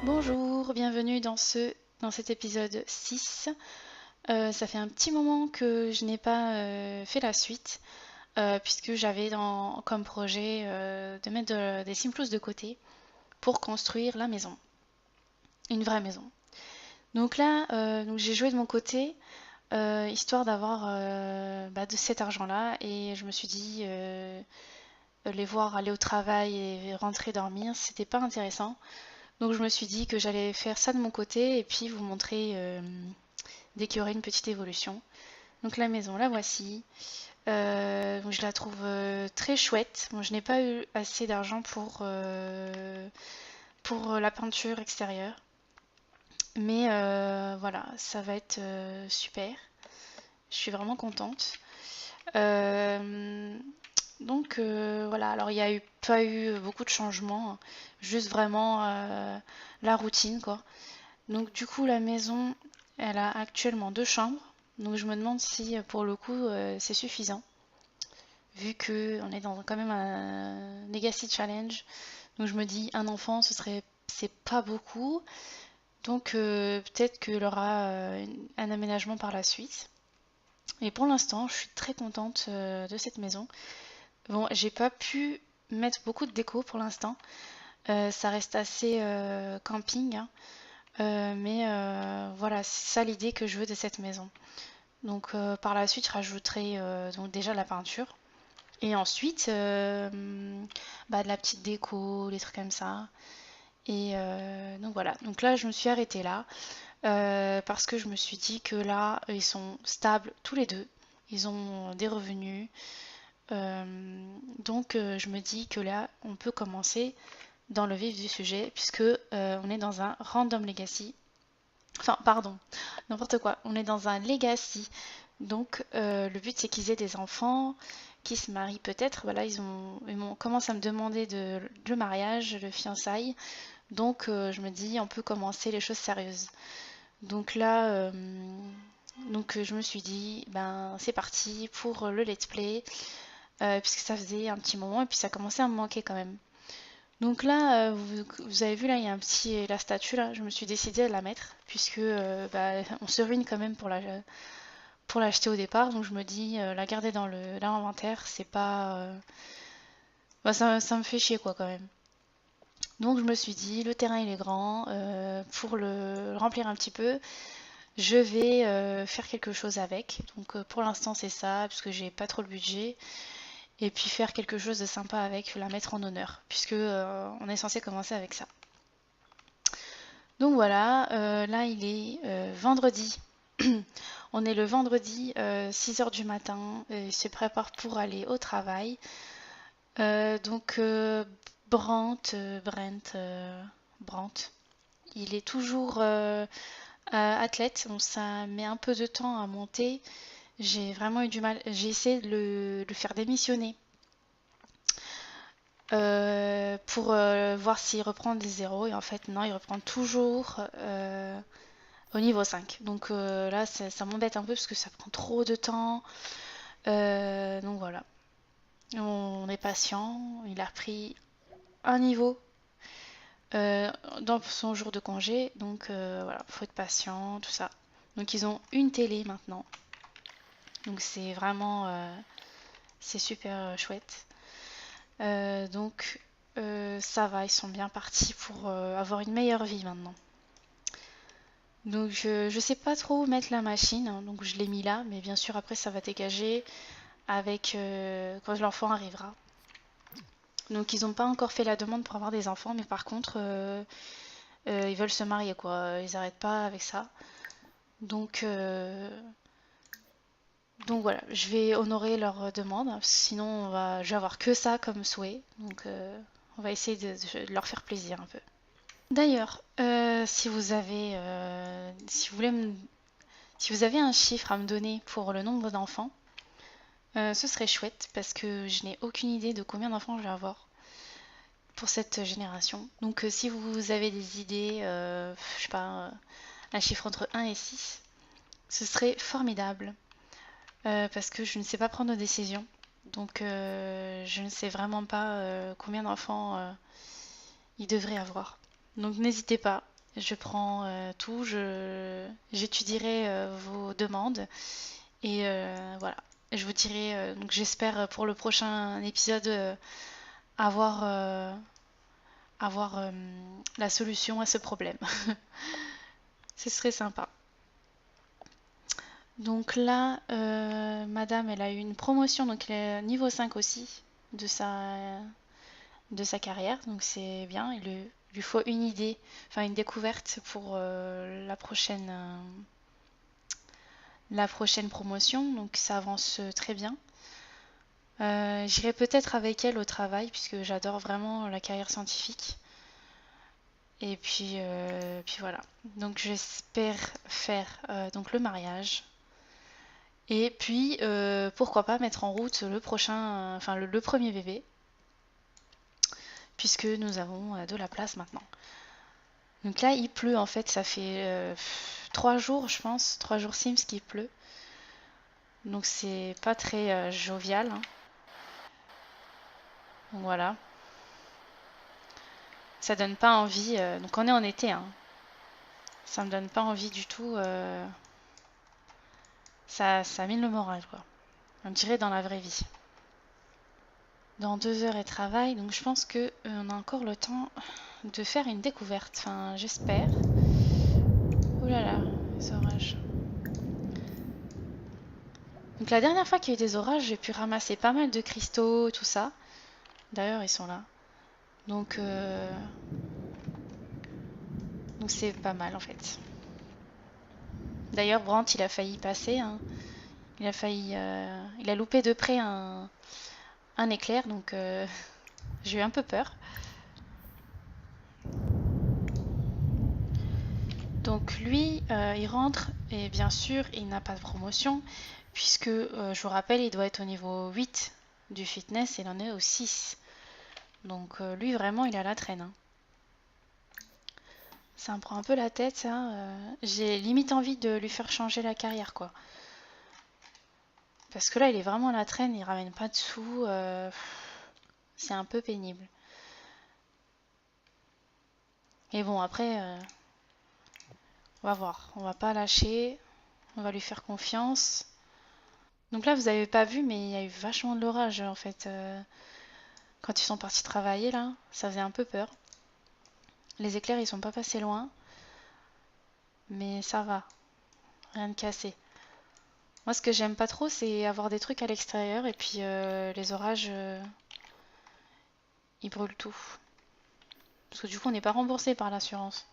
Bonjour, bienvenue dans cet épisode 6. Ça fait un petit moment que je n'ai pas fait la suite, puisque j'avais comme projet de mettre des simplos de côté pour construire la maison, une vraie maison. Donc là, j'ai joué de mon côté, histoire d'avoir de cet argent-là, et je me suis dit, les voir aller au travail et rentrer dormir, c'était pas intéressant. Donc je me suis dit que j'allais faire ça de mon côté et puis vous montrer dès qu'il y aurait une petite évolution. Donc la maison, la voici. Donc je la trouve très chouette. Bon, je n'ai pas eu assez d'argent pour la peinture extérieure. Mais voilà, ça va être super. Je suis vraiment contente. Voilà, alors il n'y a pas eu beaucoup de changements, hein. Juste vraiment la routine quoi. Donc du coup la maison, elle a actuellement 2 chambres. Donc je me demande si pour le coup c'est suffisant. Vu que on est dans quand même un Legacy Challenge. Donc je me dis un enfant c'est pas beaucoup. Donc peut-être qu'il y aura un aménagement par la suite. Et pour l'instant je suis très contente de cette maison. Bon, j'ai pas pu mettre beaucoup de déco pour l'instant. Ça reste assez camping, hein. Mais voilà, c'est ça l'idée que je veux de cette maison. Donc par la suite, je rajouterai donc déjà la peinture. Et ensuite, de la petite déco, des trucs comme ça. Et donc voilà. Donc là, je me suis arrêtée là. Parce que je me suis dit que là, ils sont stables tous les deux. Ils ont des revenus. Donc je me dis que là, on peut commencer dans le vif du sujet, puisque on est dans un random legacy. Enfin, pardon, n'importe quoi. On est dans un legacy. Donc, le but, c'est qu'ils aient des enfants, qui se marient peut-être. Voilà, commencent à me demander le mariage, le fiançailles. Donc, je me dis, on peut commencer les choses sérieuses. Donc là, je me suis dit, ben, c'est parti pour le let's play, puisque ça faisait un petit moment et puis ça commençait à me manquer quand même. Donc là, vous avez vu là, il y a la statue là, je me suis décidée à la mettre, puisque on se ruine quand même pour l'acheter au départ, donc je me dis, la garder dans l'inventaire, c'est pas... ça me fait chier quoi quand même. Donc je me suis dit, le terrain il est grand, pour le remplir un petit peu, je vais faire quelque chose avec. Donc pour l'instant c'est ça, puisque j'ai pas trop le budget. Et puis faire quelque chose de sympa avec, la mettre en honneur, puisque on est censé commencer avec ça. Donc voilà, là il est vendredi. On est le vendredi 6h du matin, il se prépare pour aller au travail. Donc Brent, il est toujours athlète, donc ça met un peu de temps à monter. J'ai vraiment eu du mal, j'ai essayé de le faire démissionner pour voir s'il reprend des zéros, et en fait non, il reprend toujours au niveau 5. Donc là ça m'embête un peu parce que ça prend trop de temps. Donc voilà, on est patient. Il a repris un niveau dans son jour de congé, donc voilà, faut être patient, tout ça. Donc ils ont une télé maintenant, donc c'est vraiment c'est super chouette. Donc ça va, ils sont bien partis pour avoir une meilleure vie maintenant. Donc je sais pas trop où mettre la machine, hein, donc je l'ai mis là, mais bien sûr après ça va dégager avec quand l'enfant arrivera. Donc ils n'ont pas encore fait la demande pour avoir des enfants, mais par contre ils veulent se marier quoi, ils n'arrêtent pas avec ça. Donc, voilà, je vais honorer leur demande, sinon je vais avoir que ça comme souhait. Donc on va essayer de leur faire plaisir un peu. D'ailleurs, si vous avez un chiffre à me donner pour le nombre d'enfants, ce serait chouette parce que je n'ai aucune idée de combien d'enfants je vais avoir pour cette génération. Donc si vous avez des idées, je sais pas, un chiffre entre 1 et 6, ce serait formidable parce que je ne sais pas prendre de décision. Donc je ne sais vraiment pas combien d'enfants il devrait avoir. Donc n'hésitez pas. Je prends tout, j'étudierai vos demandes et voilà. Je vous dirai, donc j'espère pour le prochain épisode avoir, avoir la solution à ce problème. Ce serait sympa. Donc là, madame, elle a eu une promotion, donc elle est niveau 5 aussi de sa carrière, donc c'est bien. Il lui faut une idée, enfin une découverte pour la prochaine promotion, donc ça avance très bien. J'irai peut-être avec elle au travail, puisque j'adore vraiment la carrière scientifique. Et puis voilà. Donc j'espère faire donc le mariage. Et puis pourquoi pas mettre en route le prochain, enfin le premier bébé, puisque nous avons de la place maintenant. Donc là il pleut en fait, ça fait 3 jours je pense, 3 jours Sims qu'il pleut. Donc c'est pas très jovial, hein. Donc voilà. Ça donne pas envie. Donc on est en été, hein. Ça me donne pas envie du tout. Ça mine le moral, quoi. On dirait dans la vraie vie. Dans 2 heures et travail, donc je pense que on a encore le temps de faire une découverte. Enfin, j'espère. Ouh là là, les orages. Donc la dernière fois qu'il y a eu des orages, j'ai pu ramasser pas mal de cristaux, tout ça. D'ailleurs, ils sont là. Donc c'est pas mal en fait. D'ailleurs, Brandt, il a failli passer, hein. Il a failli, il a loupé de près un éclair, donc j'ai eu un peu peur. Donc lui, il rentre et bien sûr, il n'a pas de promotion puisque, je vous rappelle, il doit être au niveau 8 du fitness et il en est au 6. Donc lui, vraiment, il est à la traîne, hein. Ça me prend un peu la tête, ça. J'ai limite envie de lui faire changer la carrière, quoi. Parce que là, il est vraiment à la traîne, il ramène pas de sous. C'est un peu pénible. Et bon, après, on va voir. On va pas lâcher. On va lui faire confiance. Donc là, vous avez pas vu, mais il y a eu vachement de l'orage en fait. Quand ils sont partis travailler là, ça faisait un peu peur. Les éclairs, ils sont pas passés loin, mais ça va, rien de cassé. Moi, ce que j'aime pas trop, c'est avoir des trucs à l'extérieur et puis les orages, ils brûlent tout. Parce que du coup, on n'est pas remboursé par l'assurance.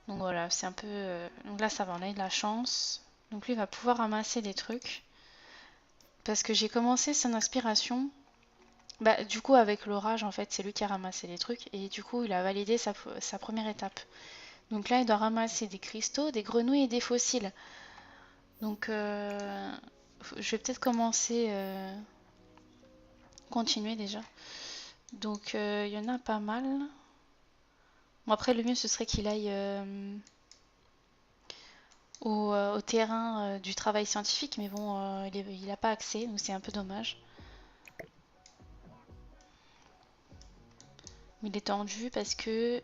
Donc voilà, c'est un peu. Donc là, ça va, on a eu de la chance. Donc lui, il va pouvoir ramasser des trucs. Parce que j'ai commencé son inspiration. Bah, du coup, avec l'orage, en fait, c'est lui qui a ramassé les trucs. Et du coup, il a validé sa première étape. Donc là, il doit ramasser des cristaux, des grenouilles et des fossiles. Donc, je vais peut-être commencer, continuer déjà. Donc, il y en a pas mal. Bon, après, le mieux, ce serait qu'il aille au terrain du travail scientifique. Mais bon, il n'a pas accès, donc c'est un peu dommage. Il est tendu parce que...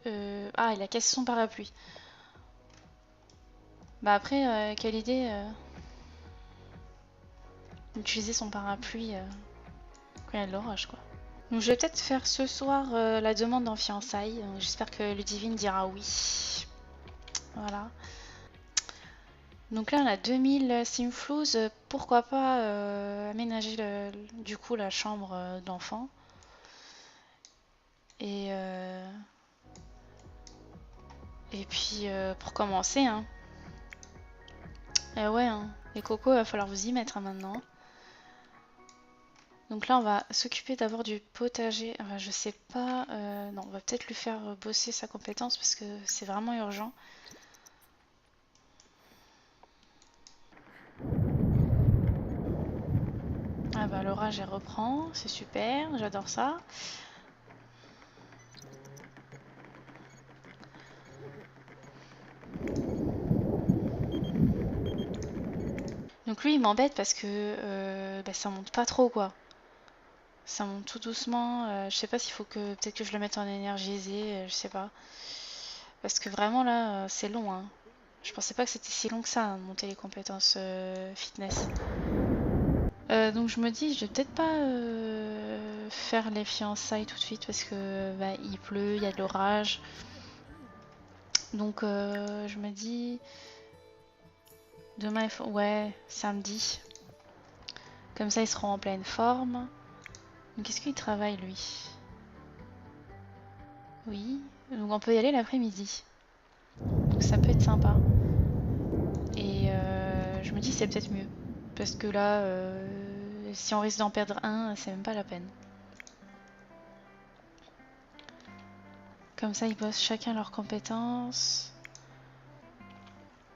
ah, il a cassé son parapluie. Bah après, quelle idée d'utiliser son parapluie quand il y a de l'orage, quoi. Donc je vais peut-être faire ce soir la demande en fiançailles. J'espère que Ludivine dira oui. Voilà. Donc là on a 2000 simflouz. Pourquoi pas aménager du coup la chambre d'enfant. Et, et puis pour commencer, hein. Eh ouais, hein. Les cocos, il va falloir vous y mettre hein, maintenant. Donc là, on va s'occuper d'abord du potager. Enfin, je sais pas. Non, on va peut-être lui faire bosser sa compétence parce que c'est vraiment urgent. Ah bah l'orage, elle reprend. C'est super, j'adore ça. Donc lui, il m'embête parce que bah, ça monte pas trop, quoi. Ça monte tout doucement. Je sais pas s'il faut que peut-être que je le mette en énergisé, je sais pas. Parce que vraiment là, c'est long, hein. Je pensais pas que c'était si long que ça, hein, de monter les compétences fitness. Donc je me dis, je vais peut-être pas faire les fiançailles tout de suite parce que bah, il pleut, il y a de l'orage. Donc je me dis, demain il faut... Ouais, samedi. Comme ça ils seront en pleine forme. Donc qu'est-ce qu'il travaille lui? Oui, donc on peut y aller l'après-midi. Donc ça peut être sympa. Et je me dis c'est peut-être mieux. Parce que là, si on risque d'en perdre un, c'est même pas la peine. Comme ça, ils bossent chacun leurs compétences.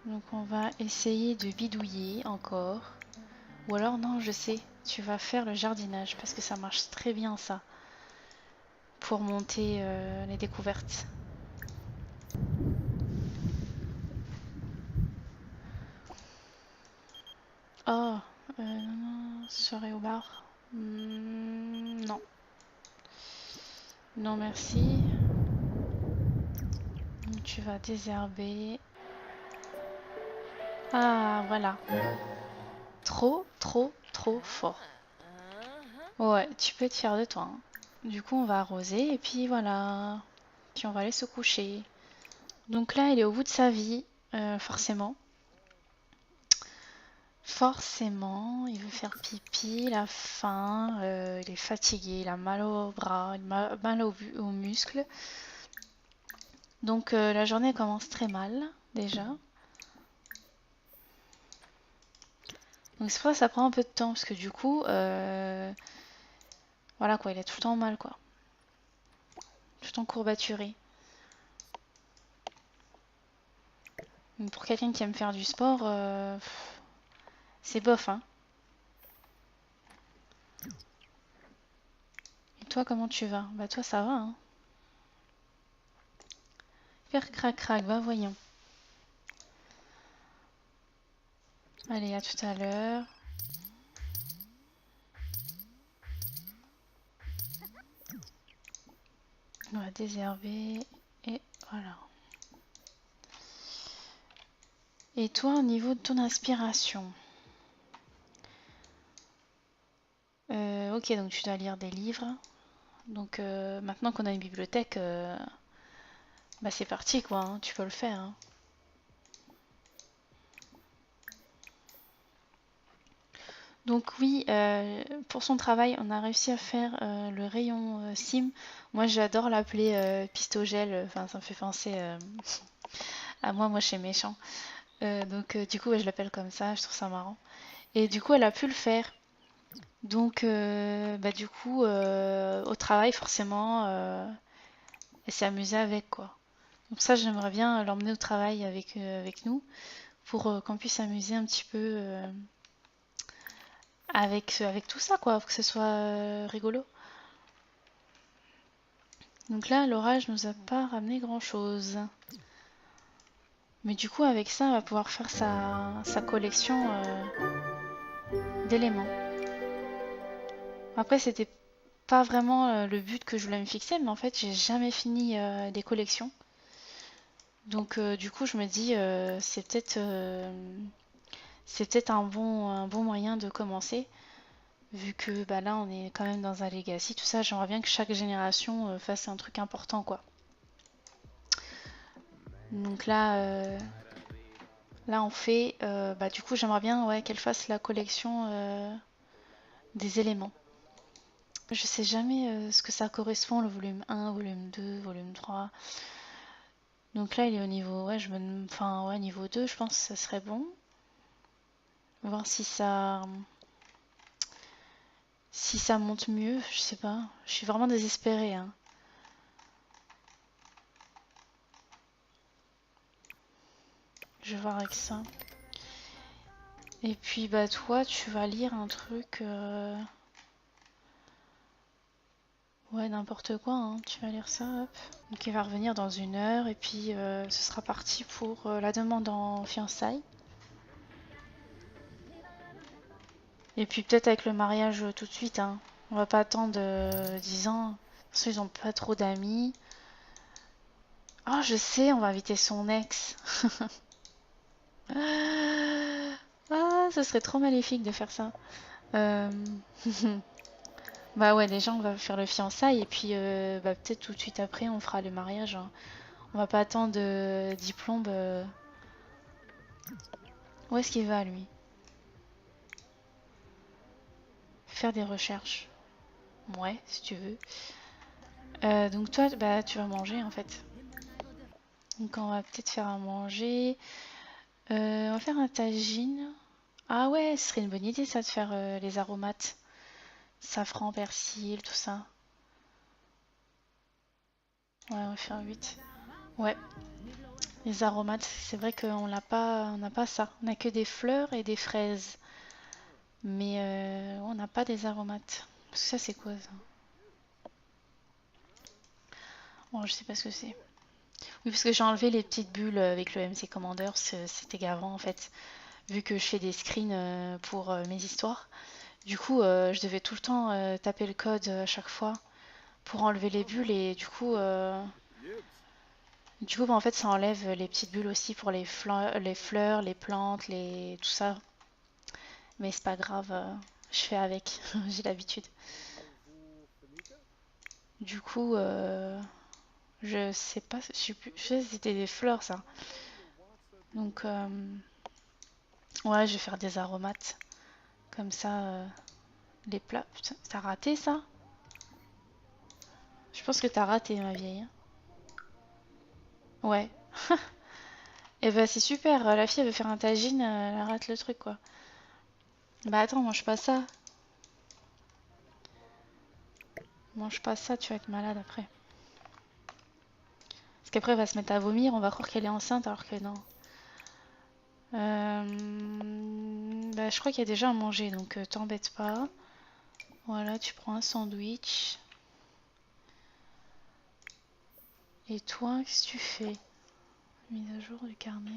Donc on va essayer de bidouiller encore. Ou alors non, je sais, tu vas faire le jardinage parce que ça marche très bien ça. Pour monter les découvertes. Oh, non, soirée au bar. Non. Non merci. Donc, tu vas désherber. Ah, voilà. Trop, trop, trop fort. Ouais, tu peux être fier de toi, hein. Du coup, on va arroser et puis voilà. Puis on va aller se coucher. Donc là, il est au bout de sa vie, forcément. Forcément, il veut faire pipi, il a faim, il est fatigué, il a mal au bras, il a mal aux muscles. Donc la journée commence très mal, déjà. Donc c'est pour ça que ça prend un peu de temps, parce que du coup, voilà quoi, il a tout le temps mal, quoi. Tout le temps courbaturé. Donc, pour quelqu'un qui aime faire du sport, c'est bof, hein. Et toi, comment tu vas? Bah toi, ça va, hein. Faire crac-crac, va voyons. Allez, à tout à l'heure. On va désherber. Et voilà. Et toi, au niveau de ton inspiration? Ok, donc tu dois lire des livres. Donc maintenant qu'on a une bibliothèque, bah c'est parti quoi, hein, tu peux le faire, hein. Donc oui, pour son travail, on a réussi à faire le rayon sim. Moi, j'adore l'appeler pistogel. Enfin, ça me fait penser à moi chez Méchant. Donc du coup, ouais, je l'appelle comme ça. Je trouve ça marrant. Et du coup, elle a pu le faire. Donc, bah du coup, au travail, forcément, elle s'est amusée avec quoi. Donc ça, j'aimerais bien l'emmener au travail avec nous pour qu'on puisse s'amuser un petit peu avec tout ça, quoi, pour que ce soit rigolo. Donc là, l'orage nous a pas ramené grand-chose. Mais du coup, avec ça, elle va pouvoir faire sa collection d'éléments. Après, c'était pas vraiment le but que je voulais me fixer, mais en fait, j'ai jamais fini des collections. Donc du coup, je me dis, c'est peut-être un bon moyen de commencer. Vu que bah, là, on est quand même dans un legacy, tout ça, j'aimerais bien que chaque génération fasse un truc important, quoi. Donc là on fait, bah, du coup, j'aimerais bien ouais, qu'elle fasse la collection des éléments. Je sais jamais ce que ça correspond, le volume 1, volume 2, volume 3. Donc là, il est au niveau, ouais, enfin, ouais, niveau 2, je pense que ça serait bon. Voir si ça monte mieux, je sais pas. Je suis vraiment désespérée, hein. Je vais voir avec ça. Et puis bah toi tu vas lire un truc ouais n'importe quoi hein. Tu vas lire ça hop. Donc il va revenir dans 1 heure et puis ce sera parti pour la demande en fiançailles. Et puis peut-être avec le mariage tout de suite hein. On va pas attendre 10 ans. Parce qu'ils ont pas trop d'amis. Oh, je sais, on va inviter son ex. Ah, ce serait trop maléfique de faire ça. Euh, Bah ouais, déjà on va faire le fiançailles et puis bah, peut-être tout de suite après on fera le mariage, hein. On va pas attendre diplôme. Où est-ce qu'il va lui? Faire des recherches. Ouais, si tu veux. Donc toi, bah tu vas manger en fait. Donc on va peut-être faire à manger. On va faire un tagine. Ah ouais, ce serait une bonne idée ça de faire les aromates. Safran, persil, tout ça. Ouais, on va faire 8. Ouais, les aromates, c'est vrai qu'on n'a pas ça. On n'a que des fleurs et des fraises. Mais on n'a pas des aromates. Parce que ça, c'est quoi ça? Bon, je sais pas ce que c'est. Oui, parce que j'ai enlevé les petites bulles avec le MC Commander. C'était gavant en fait. Vu que je fais des screens pour mes histoires. Du coup, je devais tout le temps taper le code à chaque fois pour enlever les bulles. Et du coup bah, en fait, ça enlève les petites bulles aussi pour les fleurs, les plantes, tout ça. Mais c'est pas grave, je fais avec. J'ai l'habitude. Du coup, je sais pas, je sais si c'était des fleurs ça. Donc, ouais, je vais faire des aromates. Comme ça, les plats. Putain, t'as raté ça? Je pense que t'as raté, ma vieille, hein. Ouais. Et bah, c'est super. La fille, elle veut faire un tagine, elle rate le truc, quoi. Bah, attends, mange pas ça. Mange pas ça, tu vas être malade après. Parce qu'après, elle va se mettre à vomir, on va croire qu'elle est enceinte alors que non. Bah, je crois qu'il y a déjà à manger, donc t'embête pas. Voilà, tu prends un sandwich. Et toi, qu'est-ce que tu fais? Mise à jour du carnet.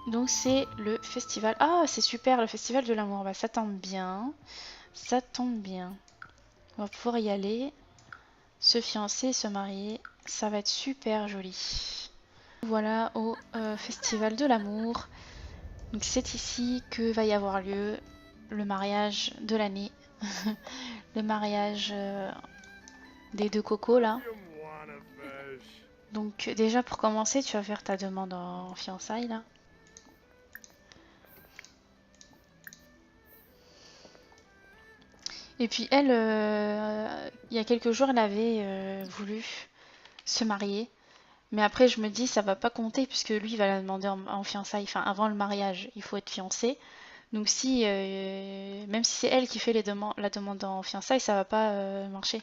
Donc c'est le festival. Ah, c'est super, le festival de l'amour. Bah, ça tombe bien. Ça tombe bien. On va pouvoir y aller. Se fiancer, se marier. Ça va être super joli. Voilà au festival de l'amour. Donc c'est ici que va y avoir lieu le mariage de l'année. Le mariage des deux cocos là. Donc déjà pour commencer, tu vas faire ta demande en fiançailles là. Et puis elle, il y a quelques jours, elle avait voulu se marier. Mais après, je me dis, ça va pas compter puisque lui, il va la demander en fiançailles. Enfin, avant le mariage, il faut être fiancé. Donc si, même si c'est elle qui fait la demande en fiançailles, ça va pas marcher.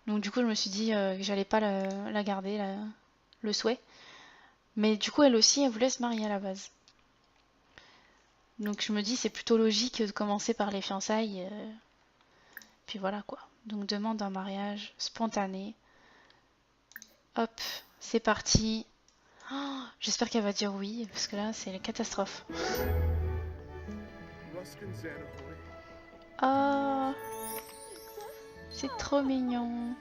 Donc du coup, je me suis dit que j'allais pas la garder, le souhait. Mais du coup, elle aussi, elle voulait se marier à la base. Donc je me dis, c'est plutôt logique de commencer par les fiançailles. Puis voilà quoi. Donc demande en mariage spontané. Hop, c'est parti. Oh, j'espère qu'elle va dire oui, parce que là, c'est la catastrophe. Ah, c'est trop mignon.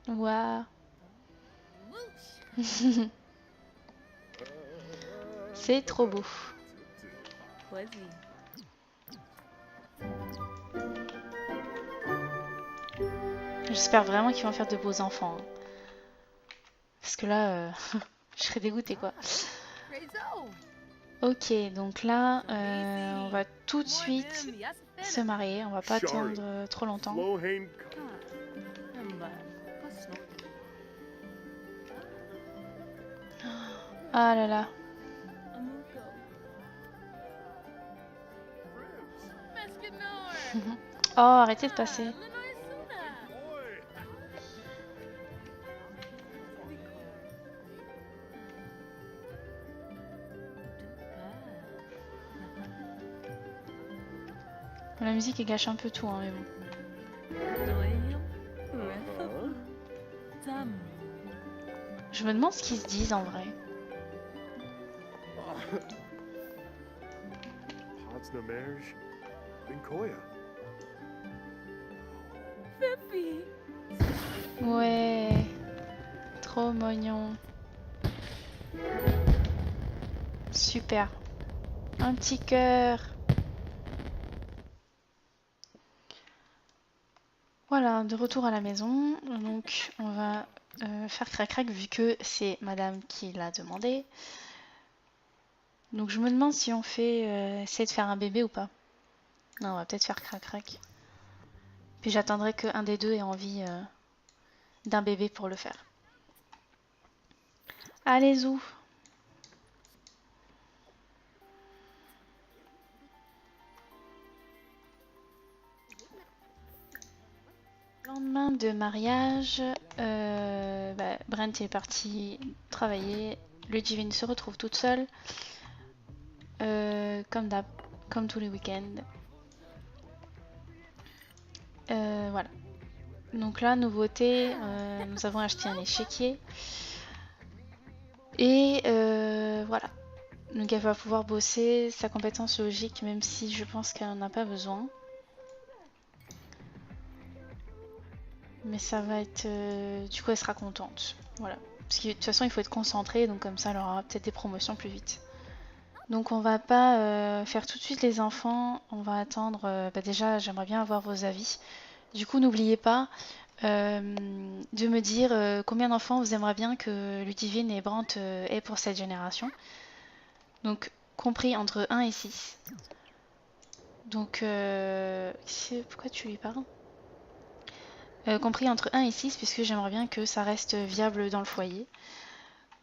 Waouh. C'est trop beau. J'espère vraiment qu'ils vont faire de beaux enfants, hein. Parce que là, je serais dégoûtée quoi. Ok, donc là, on va tout de suite se marier. On va pas attendre trop longtemps. Ah là là. Oh, arrêtez de passer. La musique elle gâche un peu tout, hein, mais bon. Je me demande ce qu'ils se disent en vrai. Ouais, trop mignon. Super. Un petit cœur. Voilà, de retour à la maison. Donc, on va faire crac-crac vu que c'est madame qui l'a demandé. Donc, je me demande si on fait essayer de faire un bébé ou pas. Non, on va peut-être faire crac-crac. Puis j'attendrai qu'un des deux ait envie d'un bébé pour le faire. Allez, Zou. Lendemain de mariage, Brent est parti travailler. Ludivine se retrouve toute seule, comme d'hab, comme tous les week-ends. Voilà. Donc là, nouveauté, nous avons acheté un échiquier. Et voilà. Donc elle va pouvoir bosser sa compétence logique, même si je pense qu'elle n'en a pas besoin. Mais ça va être... du coup, elle sera contente. Voilà. Parce que de toute façon, il faut être concentré, donc comme ça, elle aura peut-être des promotions plus vite. Donc on va pas faire tout de suite les enfants. On va attendre... déjà, j'aimerais bien avoir vos avis. Du coup, n'oubliez pas de me dire combien d'enfants vous aimeriez bien que Ludivine et Brant aient pour cette génération. Donc, compris entre 1 et 6. Donc, pourquoi tu lui parles? Compris entre 1 et 6, puisque j'aimerais bien que ça reste viable dans le foyer.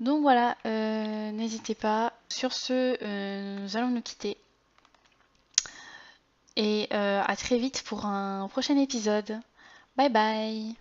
Donc voilà, n'hésitez pas. Sur ce, nous allons nous quitter. Et à très vite pour un prochain épisode. Bye bye!